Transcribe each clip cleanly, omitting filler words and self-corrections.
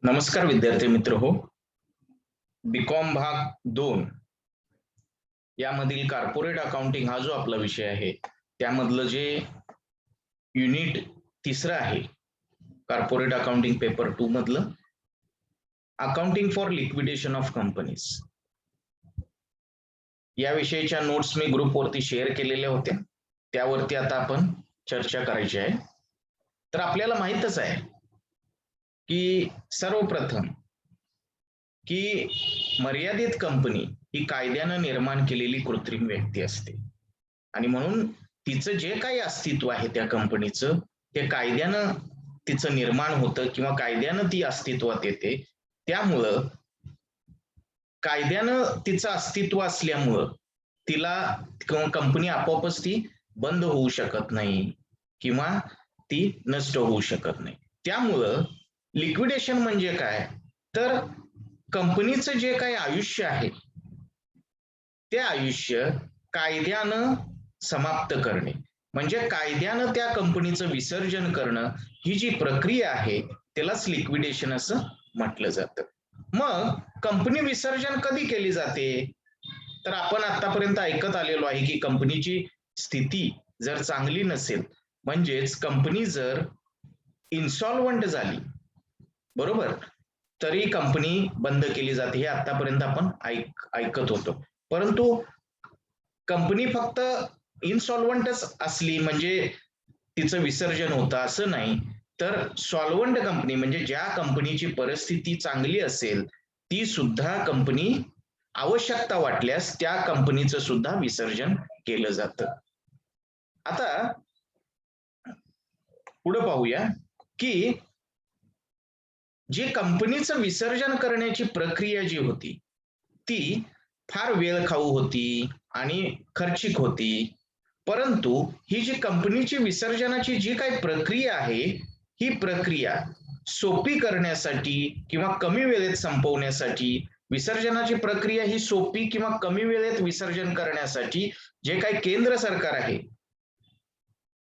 नमस्कार विद्यार्थी मित्र हो. बीकॉम भाग 2 यामधील कॉर्पोरेट अकाउंटिंग हा जो आपला विषय आहे त्यामधलं जे युनिट 3 आहे कॉर्पोरेट अकाउंटिंग पेपर 2 मधलं accounting for liquidation of companies या विषयीच्या नोट्स मी ग्रुपवरती शेअर केलेल्या होत्या. त्यावरती आता आपण चर्चा करायची आहे. तर आपल्याला माहितच आहे की सर्वप्रथम की मर्यादित कंपनी ही कायद्यानं निर्माण केलेली कृत्रिम व्यक्ती असते आणि म्हणून तिचं जे काही अस्तित्व आहे त्या कंपनीचं ते कायद्यानं तिचं निर्माण होतं किंवा कायद्यानं ती अस्तित्वात येते. त्यामुळं कायद्यानं तिचं अस्तित्व असल्यामुळं तिला कंपनी आपोआपच ती बंद होऊ शकत नाही किंवा ती नष्ट होऊ शकत नाही. त्यामुळं लिक्विडेशन म्हणजे काय, तर कंपनीचं जे काही आयुष्य आहे ते आयुष्य कायद्यानं समाप्त करणे म्हणजे कायद्यानं त्या कंपनीचं विसर्जन करणं ही जी प्रक्रिया आहे त्यालाच लिक्विडेशन असं म्हटलं जातं. मग कंपनी विसर्जन कधी केली जाते, तर आपण आतापर्यंत ऐकत आलेलो आहे की कंपनीची स्थिती जर चांगली नसेल म्हणजेच कंपनी जर इन्सॉल्वंट झाली बरोबर तरी कंपनी बंद केली जाते. हे आतापर्यंत आपण ऐकत होतो. परंतु कंपनी फक्त इनसॉल्वंटच असली म्हणजे तिचं विसर्जन होतं असं नाही, तर सॉल्वंट कंपनी म्हणजे ज्या कंपनीची परिस्थिती चांगली असेल ती सुद्धा कंपनी आवश्यकता वाटल्यास त्या कंपनीचं सुद्धा विसर्जन केलं जातं. आता पुढे पाहूया की जी कंपनीचं विसर्जन करण्याची प्रक्रिया जी होती ती फार वेळ खाऊ होती आणि खर्चिक होती. परंतु ही जी कंपनीची विसर्जनाची जी काही प्रक्रिया आहे ही प्रक्रिया सोपी करण्यासाठी किंवा कमी वेळेत संपवण्यासाठी विसर्जनाची प्रक्रिया ही सोपी किंवा कमी वेळेत विसर्जन करण्यासाठी जे काही केंद्र सरकार आहे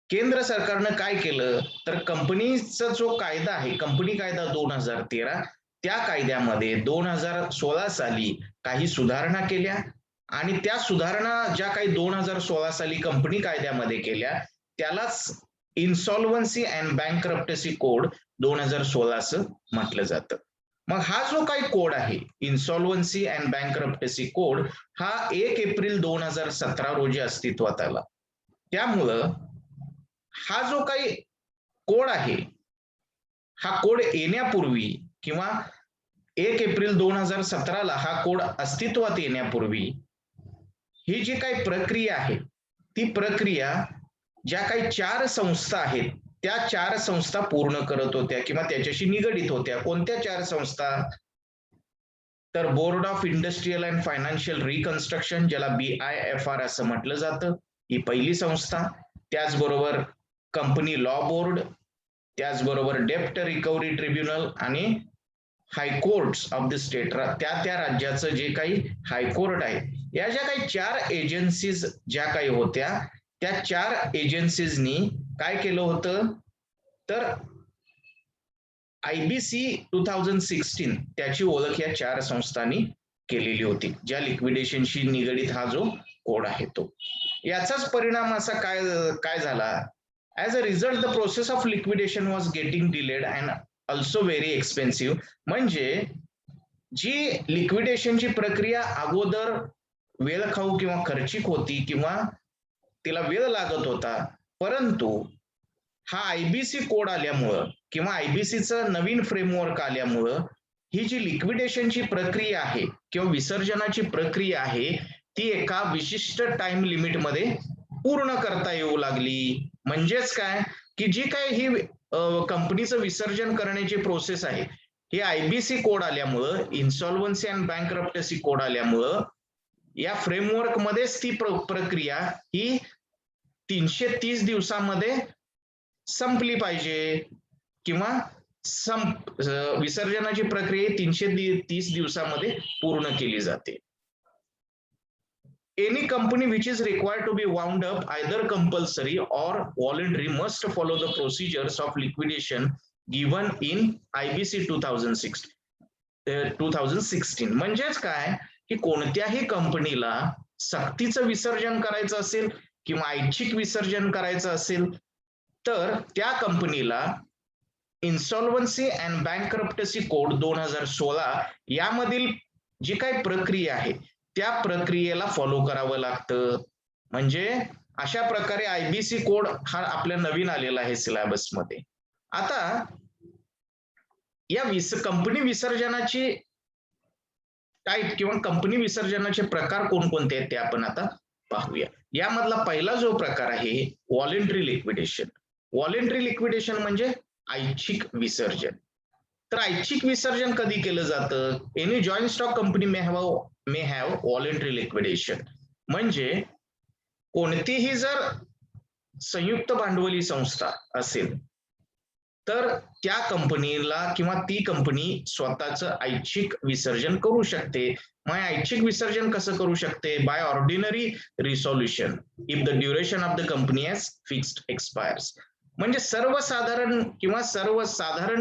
केंद्र सरकारनं काय केलं तर कंपनीचा जो कायदा आहे कंपनी कायदा 2013 त्या कायद्यामध्ये 2016 साली काही सुधारणा केल्या आणि त्या सुधारणा ज्या काही 2016 साली कंपनी कायद्यामध्ये केल्या त्यालाच इन्सॉल्व्हन्सी अँड बँकरप्टसी कोड 2016 असं म्हटलं जातं. मग हा जो काही कोड आहे इन्सॉल्व्हन्सी अँड बँकरप्टसी कोड हा 1 एप्रिल 2017 रोजी अस्तित्वात आला. त्यामुळं हा जो काही कोड आहे हा कोड येण्यापूर्वी किंवा 1 एप्रिल 2017 ला हा कोड अस्तित्वात येण्यापूर्वी ही जी काही प्रक्रिया आहे ती प्रक्रिया ज्या काही 4 संस्था आहेत त्या 4 संस्था पूर्ण करत होत्या किंवा त्याच्याशी निगडित होत्या. कोणत्या 4 संस्था, तर board of industrial and financial reconstruction ज्याला BIFR असं म्हटलं जातं ही पहिली संस्था. त्याचबरोबर कंपनी लॉ बोर्ड, त्याचबरोबर डेप्ट रिकव्हरी ट्रिब्युनल आणि हायकोर्ट्स ऑफ द स्टेट त्या राज्याचं जे काही हायकोर्ट आहे या ज्या काही 4 एजन्सीज ज्या काही होत्या त्या 4 एजन्सीजनी काय केलं होतं तर IBC 2016 त्याची ओळख या 4 संस्थांनी केलेली होती ज्या लिक्विडेशनशी निगडित हा जो कोड आहे तो. याचाच परिणाम असा काय झाला, as a result the process of liquidation was getting delayed and also very expensive. म्हणजे जी लिक्विडेशनची प्रक्रिया अगोदर वेळखाऊ किंवा खर्चिक होती किंवा तिला वेळ लागत होता, परंतु हा IBC कोड आल्यामुळं किंवा IBCचं नवीन फ्रेमवर्क आल्यामुळं ही जी लिक्विडेशनची प्रक्रिया आहे किंवा विसर्जनाची प्रक्रिया आहे ती एका विशिष्ट टाइम लिमिट मध्ये पूर्ण करता येऊ लागली. म्हणजेच काय की जी काय ही कंपनीचं विसर्जन करण्याची प्रोसेस आहे हे IBC कोड आल्यामुळं इन्सॉल्व्हन्सी अँड बँकरप्टसी कोड आल्यामुळं या फ्रेमवर्क मध्येच ती प्रक्रिया ही 330 दिवसामध्ये संपली पाहिजे किंवा विसर्जनाची प्रक्रिया 330 दिवसामध्ये पूर्ण केली जाते. Any company which is required to be wound up either compulsory or voluntary must follow the procedures of liquidation given in IBC 2016. म्हणजेच काय की कोणत्याही कंपनीला सक्तीचं विसर्जन करायचं असेल किंवा ऐच्छिक विसर्जन करायचं असेल तर त्या कंपनीला इन्सॉल्व्हन्सी अँड बँकरप्टसी कोड 2016 यामधील जी काही प्रक्रिया आहे त्या प्रक्रियेला फॉलो करावं लागतं. म्हणजे अशा प्रकारे IBC कोड हा आपल्या नवीन आलेला आहे सिलेबसमध्ये. आता या कंपनी विसर्जनाची टाईप किंवा कंपनी विसर्जनाचे प्रकार कोणकोणते आहेत ते आपण आता पाहूया. यामधला पहिला जो प्रकार आहे व्हॉलेंटरी लिक्विडेशन. व्हॉलेंटरी लिक्विडेशन म्हणजे ऐच्छिक विसर्जन. तर ऐच्छिक विसर्जन कधी केलं जातं? Any joint stock company may have voluntary liquidation. म्हणजे कोणतीही जर संयुक्त भांडवली संस्था असेल तर त्या कंपनीला किंवा ती कंपनी स्वतःचं ऐच्छिक विसर्जन करू शकते. मग ऐच्छिक विसर्जन कसं करू शकते? By ordinary रिसॉल्युशन if the duration of the company has fixed expires. म्हणजे सर्वसाधारण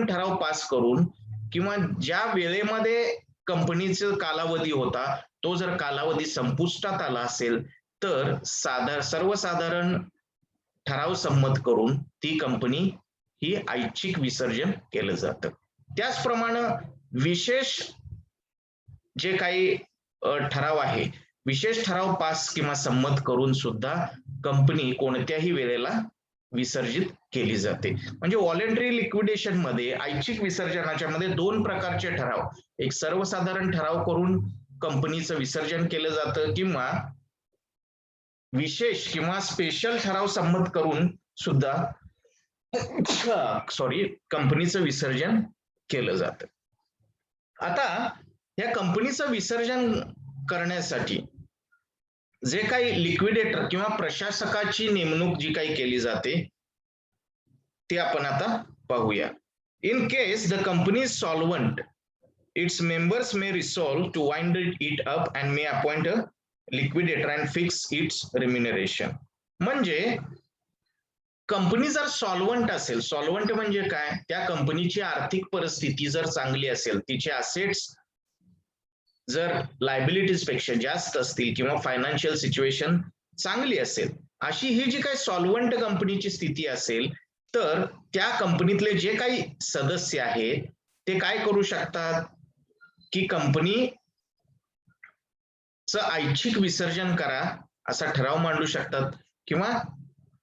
ठराव पास करून किंवा ज्या वेळेमध्ये कंपनीचा कालावधी होता तो जर कालावधी संपुष्टात आला असेल तर सर्वसाधारण ठराव संमत करून ती कंपनी ही ऐच्छिक विसर्जन केलं जातं. त्याचप्रमाणे विशेष जे काही ठराव आहे विशेष ठराव पास किंवा संमत करून सुद्धा कंपनी कोणत्याही वेळेला विसर्जित केली जाते. म्हणजे व्हॉलेंटरी लिक्विडेशन मध्ये ऐच्छिक विसर्जनाच्या मध्ये दोन प्रकारचे ठराव, एक सर्वसाधारण ठराव करून कंपनीचं विसर्जन केलं जातं किंवा विशेष किंवा स्पेशल ठराव संमत करून सुद्धा कंपनीचं विसर्जन केलं जातं. आता या कंपनीचं विसर्जन करण्यासाठी जे काही लिक्विडेटर किंवा प्रशासकाची नेमणूक जी काही केली जाते ते आपण आता पाहूया. In case the company is solvent its members may resolve to wind it up and may appoint a liquidator and fix its remuneration. म्हणजे कंपनी जर सॉल्व्हंट असेल, सॉल्व्हंट म्हणजे काय? त्या कंपनीची आर्थिक परिस्थिती जर चांगली असेल, तिचे असेट्स जर लायबिलिटीज पेक्षा जास्त असतील किंवा फायनान्शियल सिच्युएशन चांगली असेल, अशी ही जी काही सॉल्व्हंट कंपनीची स्थिती असेल तर त्या कंपनीतले जे काही सदस्य आहेत ते काय करू शकतात की कंपनीचं ऐच्छिक विसर्जन करा असा ठराव मांडू शकतात किंवा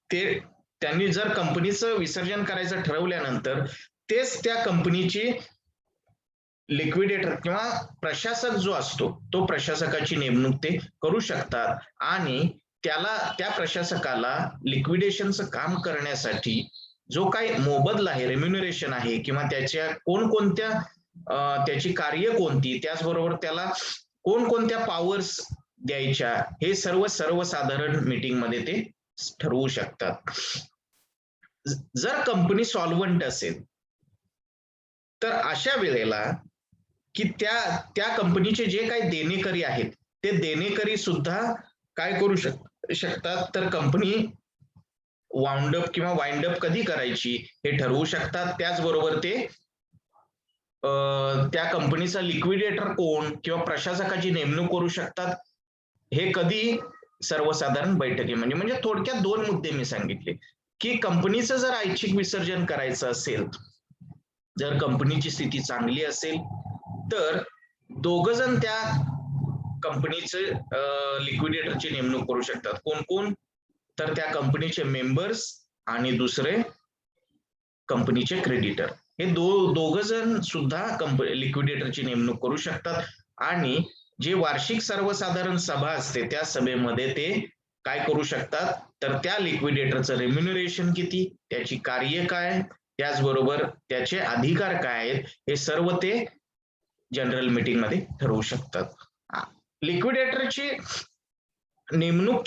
त्यांनी जर कंपनीचं विसर्जन करायचं ठरवल्यानंतर तेच त्या कंपनीची लिक्विडेटर किंवा प्रशासक जो असतो तो प्रशासकाची नेमणूक ते करू शकतात आणि त्या प्रशासकाला लिक्विडेशनचं काम करण्यासाठी जो काही मोबदला आहे, रेम्युनरेशन आहे किंवा त्याच्या त्याची कार्य कोणती, त्याचबरोबर त्याला कोणकोणत्या पॉवर्स द्यायच्या हे सर्वसाधारण मीटिंग मध्ये ते ठरवू शकतात. जर कंपनी सॉल्व्हंट असेल तर अशा वेळेला की त्या कंपनीचे जे काही देणेकरी आहेत ते देणेकरी सुद्धा काय करू शकतात तर कंपनी वाउंडअप किंवा वाइंडअप कधी करायची हे ठरवू शकतात. त्याचबरोबर ते त्या कंपनीचा लिक्विडेटर कोण किंवा प्रशासकाची नेमणूक करू शकतात हे कधी सर्वसाधारण बैठकीमध्ये. म्हणजे थोडक्यात दोन मुद्दे मी सांगितले की कंपनीचं जर ऐच्छिक विसर्जन करायचं असेल, जर कंपनीची स्थिती चांगली असेल तर दोघ जण त्या कंपनीचं लिक्विडेटरची नेमणूक करू शकतात. कोण कोण? तर त्या कंपनीचे मेंबर्स आणि दुसरे कंपनीचे क्रेडिटर. हे दोघ जण सुद्धा लिक्विडेटरची नेमणूक करू शकतात आणि जे वार्षिक सर्वसाधारण सभा असते त्या सभेमध्ये ते काय करू शकतात तर त्या लिक्विडेटरचं रेम्युनरेशन किती, त्याची कार्य काय, त्याचबरोबर त्याचे अधिकार काय आहेत हे सर्व ते जनरल मीटिंग मध्ये ठरवू शकतात. लिक्विडेटरची नेमणूक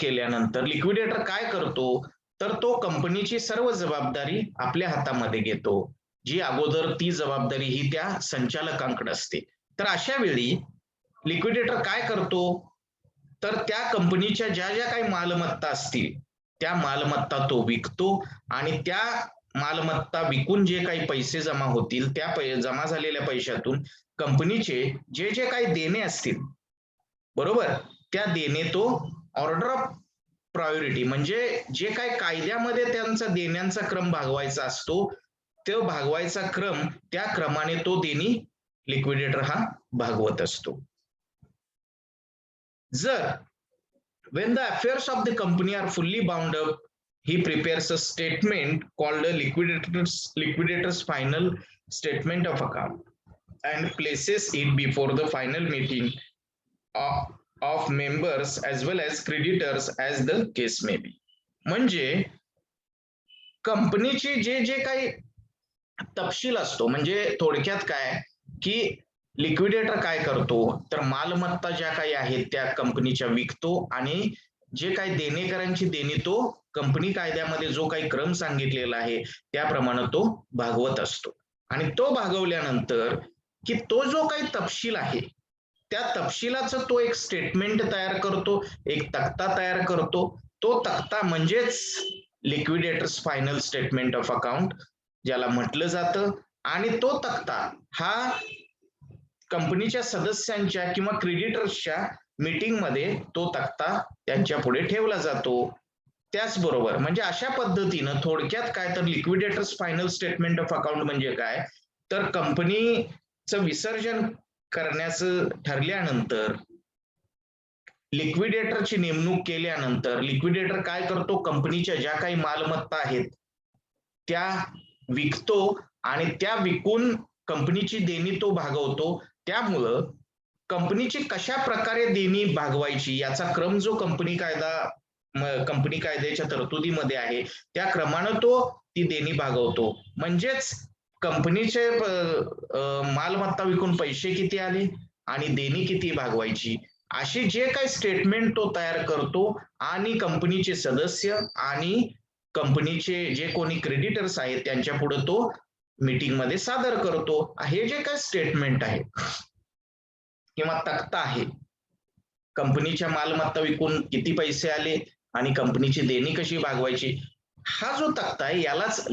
केल्यानंतर लिक्विडेटर काय करतो तर तो कंपनीची सर्व जबाबदारी आपल्या हातामध्ये घेतो, जी अगोदर ती जबाबदारी ही त्या संचालकांकडे असते. तर अशा वेळी लिक्विडेटर काय करतो तर त्या कंपनीच्या ज्या काही मालमत्ता असतील त्या मालमत्ता तो विकतो आणि त्या मालमत्ता विकून जे काही पैसे जमा होतील त्या जमा झालेल्या पैशातून कंपनीचे जे जे काही देणे असतील, बरोबर, त्या देणे तो ऑर्डर ऑफ प्रायोरिटी म्हणजे जे काही कायद्यामध्ये त्यांचा देण्यांचा क्रम भागवायचा असतो, तो भागवायचा क्रम त्या क्रमाने तो देणी लिक्विडेटर हा भागवत असतो. जर when the affairs of the company are fully bound up, he prepares a statement called a liquidator's final statement of account and places it before the final meeting of members as well as creditors as the case may be. म्हणजे कंपनीचे जे जे काही तपशील असतो, म्हणजे थोडक्यात काय की लिक्विडेटर काय करतो तर मालमत्ता ज्या काही आहेत त्या कंपनीच्या विकतो आणि जे काही देणेकरांची देणी तो कंपनी कायद्यामध्ये जो काही क्रम सांगितलेला आहे त्याप्रमाणे तो भागवत असतो. आणि तो भागवल्यानंतर की तो जो काही तपशील आहे त्या तपशिलाचं तो एक स्टेटमेंट तयार करतो, एक तक्ता तयार करतो. तो तक्ता म्हणजेच liquidators final statement of account ज्याला म्हटलं जातं. आणि तो तक्ता हा कंपनीच्या सदस्यांच्या किंवा क्रेडिटर्सच्या मीटिंग मध्ये तो तक्ता त्यांच्या पुढे ठेवला जातो. त्याचबरोबर म्हणजे अशा पद्धतीनं थोडक्यात काय तर liquidators final statement of account म्हणजे काय तर कंपनीचं विसर्जन करण्याचं ठरल्यानंतर लिक्विडेटरची नेमणूक केल्यानंतर लिक्विडेटर काय करतो कंपनीच्या ज्या काही मालमत्ता आहेत त्या विकतो आणि त्या विकून कंपनीची देणी तो भागवतो. त्यामुळं कंपनीची कशा प्रकारे देणी भागवायची याचा क्रम जो कंपनी कायद्याच्या तरतुदीमध्ये आहे त्या क्रमाने तो ती देणी भागवतो. म्हणजेच कंपनीचे मालमत्ता विकून पैसे किती आले आणि देणी किती भागवायची अशी जे काही स्टेटमेंट तो तयार करतो आणि कंपनीचे सदस्य आणि कंपनीचे जे कोणी क्रेडिटर्स आहेत त्यांच्या पुढे तो मीटिंग मध्ये सादर करतो. हे जे काही स्टेटमेंट आहे किंवा तक्ता आहे कंपनीच्या मालमत्ता विकून किती पैसे आले आणि कंपनीची देणी कशी भागवायची हा जो तक्ता आहे यालाच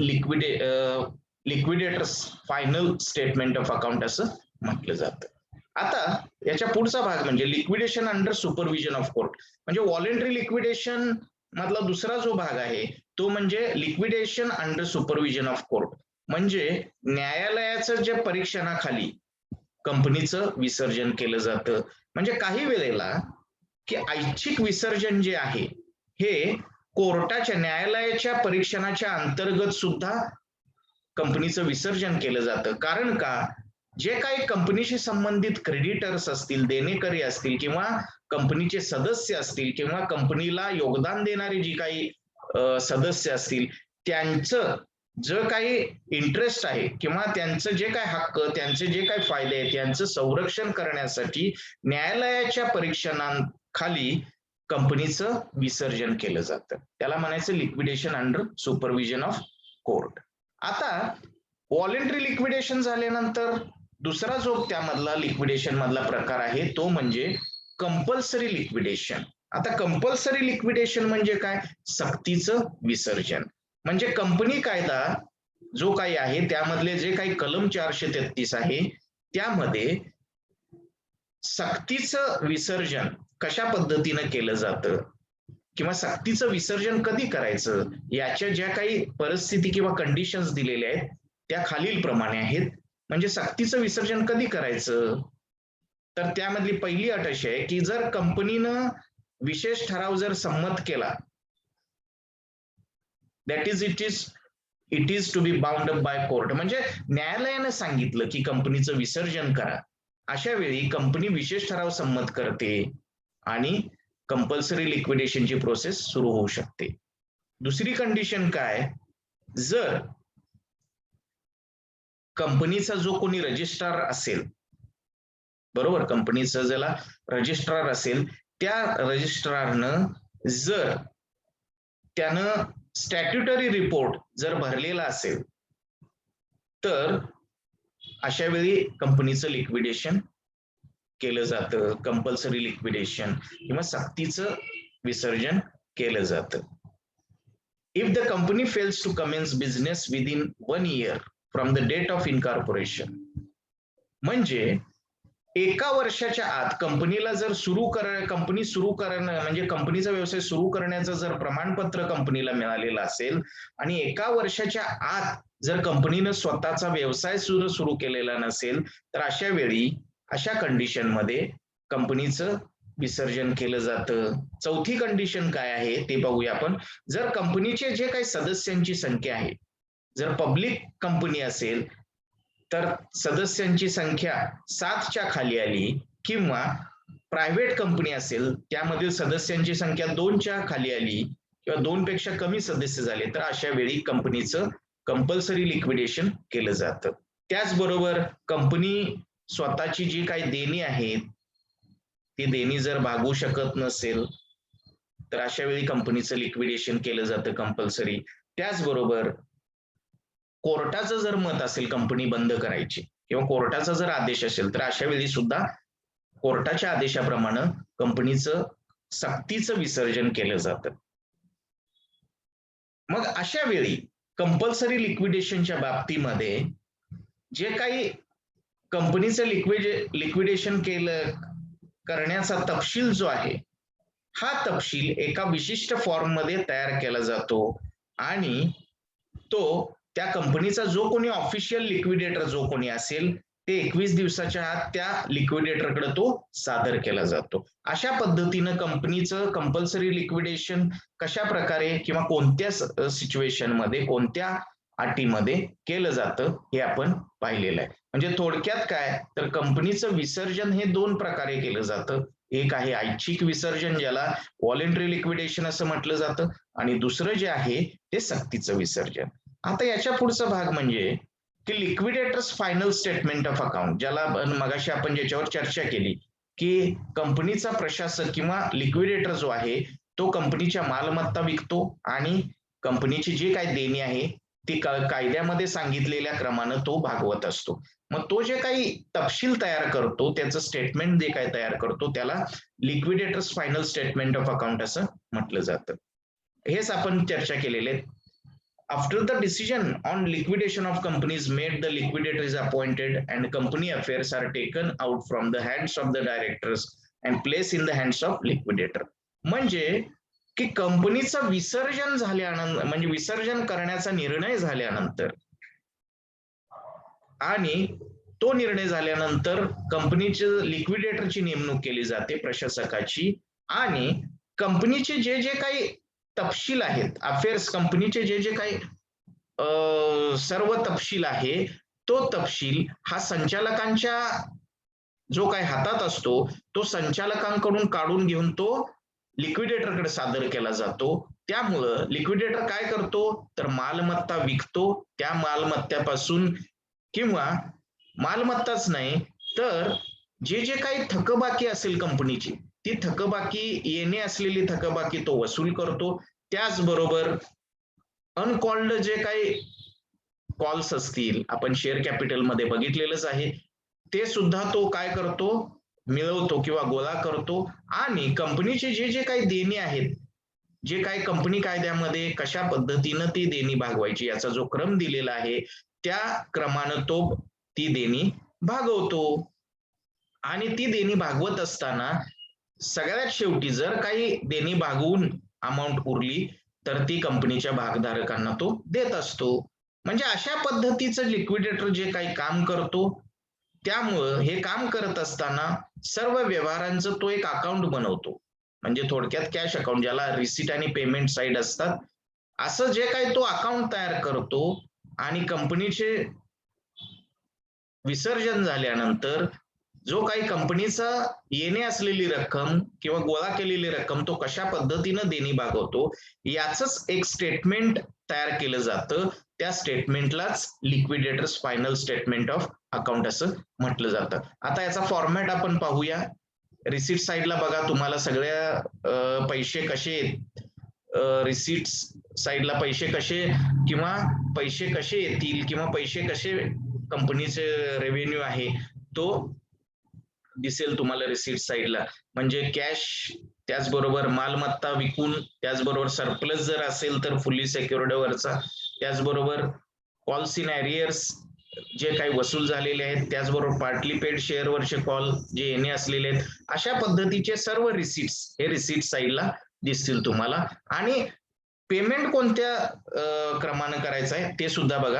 liquidators final statement of account असं म्हटलं जातं. आता याच्या पुढचा भाग म्हणजे liquidation under supervision of court म्हणजे व्हॉलेंटरी लिक्विडेशन मधला दुसरा जो भाग आहे तो म्हणजे liquidation under supervision of court म्हणजे न्यायालयाचं जे परीक्षणाखाली कंपनीचं विसर्जन केलं जातं. म्हणजे काही वेळेला की ऐच्छिक विसर्जन जे आहे हे कोर्टाच्या न्यायालयाच्या परीक्षणाच्या अंतर्गत सुद्धा कंपनीचं विसर्जन केलं जातं. कारण का जे काही कंपनीशी संबंधित क्रेडिटर्स असतील देणेकरी असतील किंवा कंपनीचे सदस्य असतील किंवा कंपनीला योगदान देणारे जी काही सदस्य असतील त्यांचं जे काही इंटरेस्ट आहे किंवा त्यांचं जे काही हक्क त्यांचे जे काही फायदे आहेत यांचं संरक्षण करण्यासाठी न्यायालयाच्या परीक्षणाखाली कंपनीचं विसर्जन केलं जातं. त्याला म्हणायचं liquidation under supervision of court. आता व्हॉलेंटरी लिक्विडेशन झाल्यानंतर दुसरा जो त्यामधला लिक्विडेशन मधला प्रकार आहे तो म्हणजे कंपल्सरी लिक्विडेशन. आता कंपल्सरी लिक्विडेशन म्हणजे काय सक्तीचं विसर्जन. म्हणजे कंपनी कायदा जो काही आहे त्यामधले जे काही कलम 433 आहे त्यामध्ये सक्तीचं विसर्जन कशा पद्धतीनं केलं जातं किंवा सक्तीचं विसर्जन कधी करायचं याच्या ज्या काही परिस्थिती किंवा कंडिशन्स दिलेल्या आहेत त्या खालील प्रमाणे आहेत. म्हणजे सक्तीचं विसर्जन कधी करायचं तर त्यामधली पहिली अट अशी आहे की जर कंपनीनं विशेष ठराव जर संमत केला that is it is to be bound up by court म्हणजे न्यायालयाने सांगितलं की कंपनीचं विसर्जन करा अशा वेळी कंपनी विशेष ठराव संमत करते आणि कंपल्सरी लिक्विडेशनची प्रोसेस सुरू होऊ शकते. दुसरी कंडिशन काय जर कंपनीचा जो कोणी रजिस्ट्रार असेल बरोबर कंपनीचा ज्याला रजिस्ट्रार असेल त्या रजिस्ट्रारनं जर त्यानं स्टॅट्युटरी रिपोर्ट जर भरलेला असेल तर अशा वेळी कंपनीचं लिक्विडेशन केलं जातं. कंपल्सरी लिक्विडेशन किंवा सक्तीचं विसर्जन केलं जातं. if the company fails to commence business within 1 year from the date of incorporation, म्हणजे एका वर्षाच्या आत कंपनीला जर कंपनी सुरू करणं म्हणजे कंपनीचा व्यवसाय सुरू करण्याचं जर प्रमाणपत्र कंपनीला मिळालेलं असेल आणि एका वर्षाच्या आत जर कंपनीनं स्वतःचा व्यवसाय सुरू केलेला नसेल तर अशा वेळी अशा कंडिशन मध्ये कंपनीचं विसर्जन केलं जातं. चौथी कंडिशन काय आहे ते बघूया आपण. जर कंपनीचे जे काही सदस्यांची संख्या आहे, जर पब्लिक कंपनी असेल तर सदस्यांची संख्या 7च्या खाली आली किंवा प्रायव्हेट कंपनी असेल त्यामधील सदस्यांची संख्या 2च्या खाली आली किंवा 2 पेक्षा कमी सदस्य झाले तर अशा वेळी कंपनीचं कंपल्सरी लिक्विडेशन केलं जातं. त्याचबरोबर कंपनी स्वतःची जी काही देणी आहेत ती देणी जर भागवू शकत नसेल तर अशा वेळी कंपनीचं लिक्विडेशन केलं जातं कंपल्सरी. त्याचबरोबर कोर्टाचं जर मत असेल कंपनी बंद करायची किंवा कोर्टाचा जर आदेश असेल तर अशा वेळी सुद्धा कोर्टाच्या आदेशाप्रमाणे कंपनीचं सक्तीचं विसर्जन केलं जातं. मग अशा वेळी कंपल्सरी लिक्विडेशनच्या बाबतीमध्ये जे काही कंपनीचं लिक्विडेशन करण्याचा तपशील जो आहे हा तपशील एका विशिष्ट फॉर्म मध्ये तयार केला जातो आणि तो त्या कंपनीचा जो कोणी ऑफिशियल लिक्विडेटर जो कोणी असेल ते 21 दिवसाच्या आत त्या लिक्विडेटरकडे तो सादर केला जातो. अशा पद्धतीनं कंपनीचं कंपल्सरी लिक्विडेशन कशा प्रकारे किंवा कोणत्या सिच्युएशन मध्ये कोणत्या अटीमध्ये केलं जातं हे आपण पाहिलेलं आहे. म्हणजे थोडक्यात काय तर कंपनीचं विसर्जन हे 2 प्रकारे केलं जातं. एक आहे ऐच्छिक विसर्जन ज्याला व्हॉलेंटरी लिक्विडेशन असं म्हटलं जातं आणि दुसरं जे आहे ते सक्तीचं विसर्जन. आता याच्या पुढचा भाग म्हणजे की liquidators final statement of account ज्याला मगाशी आपण ज्याच्यावर चर्चा केली की कंपनीचा प्रशासक किंवा लिक्विडेटर जो आहे तो कंपनीच्या मालमत्ता विकतो आणि कंपनीची जी काही देणी आहे ती कायद्यामध्ये सांगितलेल्या क्रमाने तो भागवत असतो. मग तो जे काही तपशील तयार करतो त्याचं स्टेटमेंट जे काही तयार करतो त्याला liquidators final statement of account असं म्हटलं जातं. हेच आपण चर्चा केलेले. After the decision on liquidation of companies made, the liquidator is appointed and company affairs are taken out from the hands of the directors and placed in the hands of liquidator. म्हणजे की कंपनीचं विसर्जन झाल्यानंतर म्हणजे विसर्जन करण्याचा निर्णय झाल्यानंतर आणि तो निर्णय झाल्यानंतर कंपनीचे लिक्विडेटरची नेमणूक केली जाते प्रशासकाची आणि कंपनीचे जे जे काही तपशील आहेत अफेअर्स कंपनीचे जे जे काही सर्व तपशील आहे तो तपशील हा संचालकांच्या जो काही हातात असतो तो संचालकांकडून काढून घेऊन तो लिक्विडेटरकडे सादर केला जातो. त्यामुळं लिक्विडेटर काय करतो तर मालमत्ता विकतो. त्या मालमत्त्यापासून किंवा मालमत्ताच नाही तर जे जे काही थकबाकी असेल कंपनीची ती थकबाकी येणे असलेली थकबाकी तो वसूल करतो. त्याचबरोबर अनकॉल्ड जे काही कॉल्स असतील आपण शेअर कॅपिटल मध्ये बघितलेलंच आहे ते सुद्धा तो काय करतो मिळवतो किंवा गोळा करतो आणि कंपनीचे जे जे काही देणी आहेत जे काही कंपनी कायद्यामध्ये कशा पद्धतीनं ती देणी भागवायची याचा जो क्रम दिलेला आहे त्या क्रमानं तो ती देणी भागवतो आणि ती देणी भागवत असताना सगळ्यात शेवटी जर काही देणी भागवून अमाउंट उरली तर ती कंपनीच्या भागधारकांना तो देत असतो. म्हणजे अशा पद्धतीचं लिक्विडेटर जे काही काम करतो त्यामुळं हे काम करत असताना सर्व व्यवहारांचं तो एक अकाउंट बनवतो. म्हणजे थोडक्यात कॅश अकाउंट ज्याला रिसीट आणि पेमेंट साइड असतात असं जे काही तो अकाउंट तयार करतो आणि कंपनीचे विसर्जन झाल्यानंतर जो काही कंपनीचा येणे असलेली रक्कम किंवा गोळा केलेली रक्कम तो कशा पद्धतीनं देणी भागवतो याचंच एक स्टेटमेंट तयार केलं जातं. त्या स्टेटमेंटलाच liquidators final statement of account असं म्हटलं जातं. आता याचा फॉर्मॅट आपण पाहूया. रिसीट साइडला बघा तुम्हाला सगळ्या पैसे कसे रिसीट साइडला पैसे कसे किंवा पैसे कसे येतील किंवा पैसे कसे कंपनीचे रेव्हेन्यू आहे तो दिसेल तुम्हाला रिसीट साइडला. म्हणजे कॅश त्याचबरोबर मालमत्ता विकून, त्याचबरोबर सरप्लस जर असेल तर फुल्ली सेक्युर्ड वरचा, त्याचबरोबर कॉल्स इन एरियर्स जे काही वसूल झालेले आहेत, त्याचबरोबर पार्टली पेड शेअरवरचे कॉल जे येणे असलेले आहेत, अशा पद्धतीचे सर्व रिसिट्स हे रिसिट साईडला दिसतील तुम्हाला. आणि पेमेंट कोणत्या क्रमाने करायचा आहे ते सुद्धा बघा.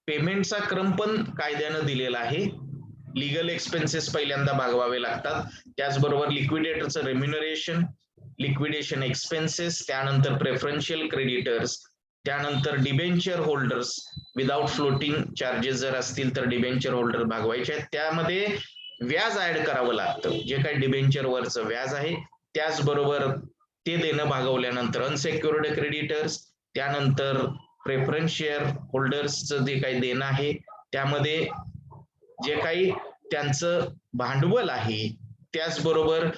पेमेंटचा क्रम पण कायद्यानं दिलेला आहे. लिगल एक्सपेन्सेस पहिल्यांदा भागवावे लागतात, त्याचबरोबर लिक्विडेटरचं रेम्युनरेशन, लिक्विडेशन एक्सपेन्सेस, त्यानंतर प्रेफरन्शियल क्रेडिटर्स, त्यानंतर debenture holders without floating charges जर असतील तर डिबेंचर होल्डर भागवायचे आहेत. त्यामध्ये व्याज ऍड करावं लागतं, जे काही डिबेंचर वरचं व्याज आहे, त्याचबरोबर ते देणं भागवल्यानंतर अनसेक्युर्ड क्रेडिटर्स, त्यानंतर प्रेफरन्स शेअर होल्डर्सचं जे काही देणं आहे, त्यामध्ये जे काही त्यांचं भांडवल आहे, त्याचबरोबर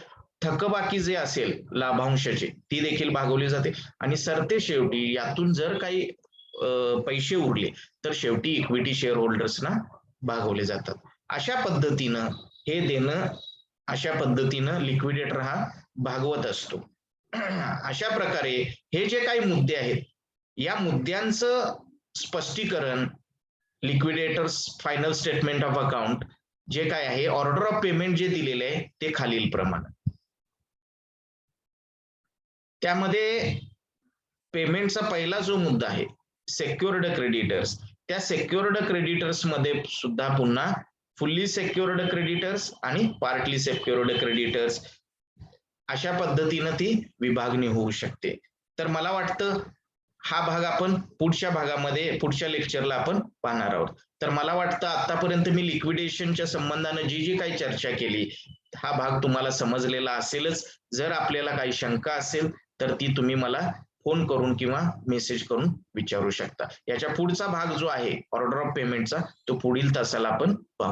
थकबाकी जे असेल लाभांशाचे ती देखील भागवली जाते. आणि सरते शेवटी यातून जर काही पैसे उरले तर शेवटी इक्विटी शेअर होल्डर्सना भागवले जातात. अशा पद्धतीनं हे देणं, अशा पद्धतीनं लिक्विडेटर हा भागवत असतो. अशा प्रकारे हे जे काही मुद्दे आहेत, या मुद्द्यांचं स्पष्टीकरण liquidators final statement of account जे काय आहे, ऑर्डर ऑफ पेमेंट जे दिलेले आहे ते खालील प्रमाणे. त्यामध्ये पेमेंटचा पहिला जो मुद्दा आहे सेक्युर्ड क्रेडिटर्स, त्या सेक्युर्ड क्रेडिटर्स मध्ये सुद्धा पुन्हा फुल्ली सेक्युर्ड क्रेडिटर्स आणि पार्टली सेक्युर्ड क्रेडिटर्स अशा पद्धतीनं ती विभागणी होऊ शकते. तर मला वाटतं हा भाग आपण पुढच्या भागामध्ये, पुढच्या लेक्चरला आपण पाहणार आहोत. तर मला वाटतं आतापर्यंत मी लिक्विडेशनच्या संबंधाने जी काही चर्चा केली, हा भाग तुम्हाला समजलेला असेलच. जर आपल्याला काही शंका असेल तर ती तुम्ही मला फोन करून किंवा मेसेज करून विचारू शकता. याच्या पुढचा भाग जो आहे ऑर्डर ऑफ पेमेंटचा, तो पुढील तासाला आपण पाहू.